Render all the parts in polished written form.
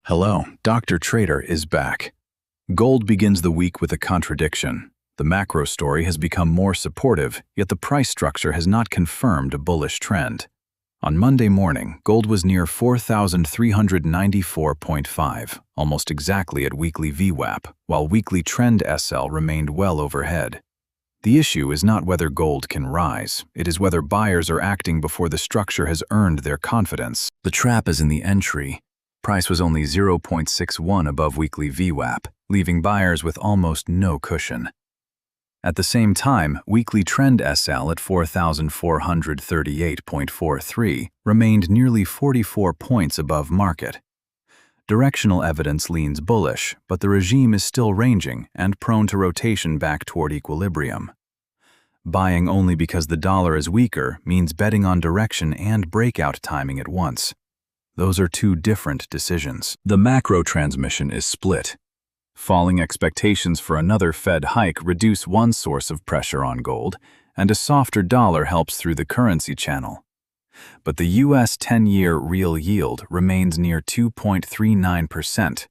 Hello, Dr. Trader is back. Gold begins the week with a contradiction. The macro story has become more supportive, yet the price structure has not confirmed a bullish trend. On Monday morning, gold was near 4,394.5, almost exactly at weekly VWAP, while weekly TrendSL remained well overhead. The issue is not whether gold can rise, it is whether buyers are acting before the structure has earned their confidence. The trap is in the entry. Price was only 0.61 above weekly VWAP, leaving buyers with almost no cushion. At the same time, weekly TrendSL at 4,438.43 remained nearly 44 points above market. Directional evidence leans bullish, but the regime is still ranging and prone to rotation back toward equilibrium. Buying only because the dollar is weaker means betting on direction and breakout timing at once. Those are two different decisions. The macro transmission is split. Falling expectations for another Fed hike reduce one source of pressure on gold, and a softer dollar helps through the currency channel. But the U.S. 10-year real yield remains near 2.39%,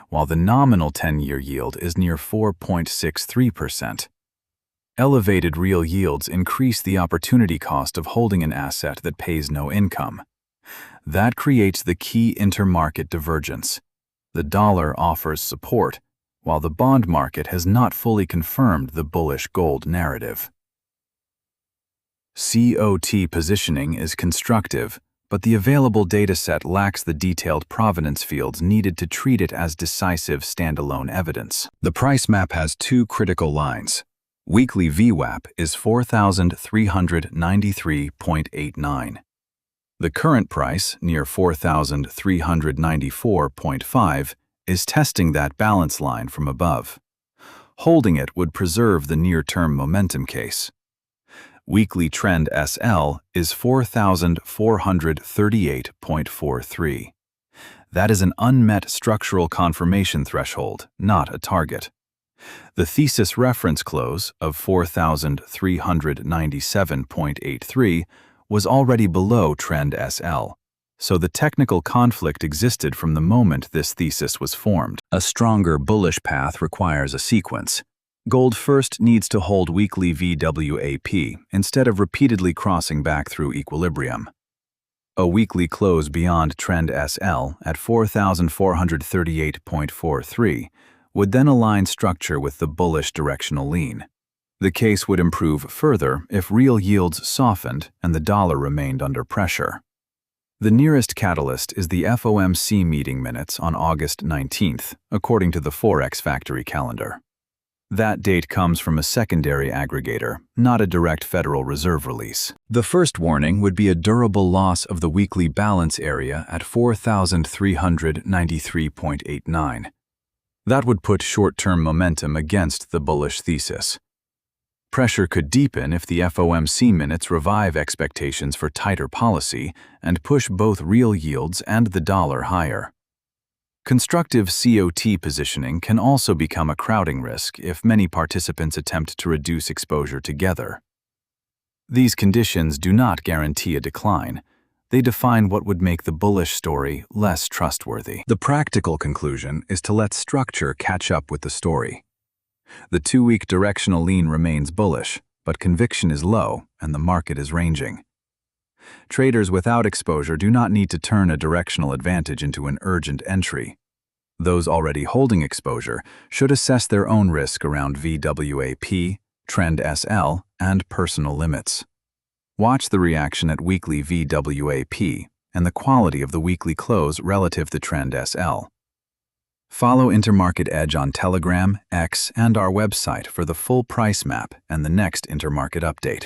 while the nominal 10-year yield is near 4.63%. Elevated real yields increase the opportunity cost of holding an asset that pays no income. That creates the key intermarket divergence. The dollar offers support, while the bond market has not fully confirmed the bullish gold narrative. COT positioning is constructive, but the available dataset lacks the detailed provenance fields needed to treat it as decisive standalone evidence. The price map has two critical lines. Weekly VWAP is 4,393.89. The current price, near 4,394.5, is testing that balance line from above. Holding it would preserve the near-term momentum case. Weekly TrendSL is 4,438.43. That is an unmet structural confirmation threshold, not a target. The thesis reference close of 4,397.83 was already below TrendSL, so the technical conflict existed from the moment this thesis was formed. A stronger bullish path requires a sequence. Gold first needs to hold weekly VWAP instead of repeatedly crossing back through equilibrium. A weekly close beyond TrendSL at 4,438.43 would then align structure with the bullish directional lean. The case would improve further if real yields softened and the dollar remained under pressure. The nearest catalyst is the FOMC Meeting Minutes on August 19th, according to the ForexFactory calendar. That date comes from a secondary aggregator, not a direct Federal Reserve release. The first warning would be a durable loss of the weekly balance area at 4,393.89. That would put short-term momentum against the bullish thesis. Pressure could deepen if the FOMC minutes revive expectations for tighter policy and push both real yields and the dollar higher. Constructive COT positioning can also become a crowding risk if many participants attempt to reduce exposure together. These conditions do not guarantee a decline. They define what would make the bullish story less trustworthy. The practical conclusion is to let structure catch up with the story. The 2-week directional lean remains bullish, but conviction is low and the market is ranging. Traders without exposure do not need to turn a directional advantage into an urgent entry. Those already holding exposure should assess their own risk around VWAP, TrendSL, and personal limits. Watch the reaction at weekly VWAP and the quality of the weekly close relative to TrendSL. Follow Intermarket Edge on Telegram, X, and our website for the full price map and the next Intermarket update.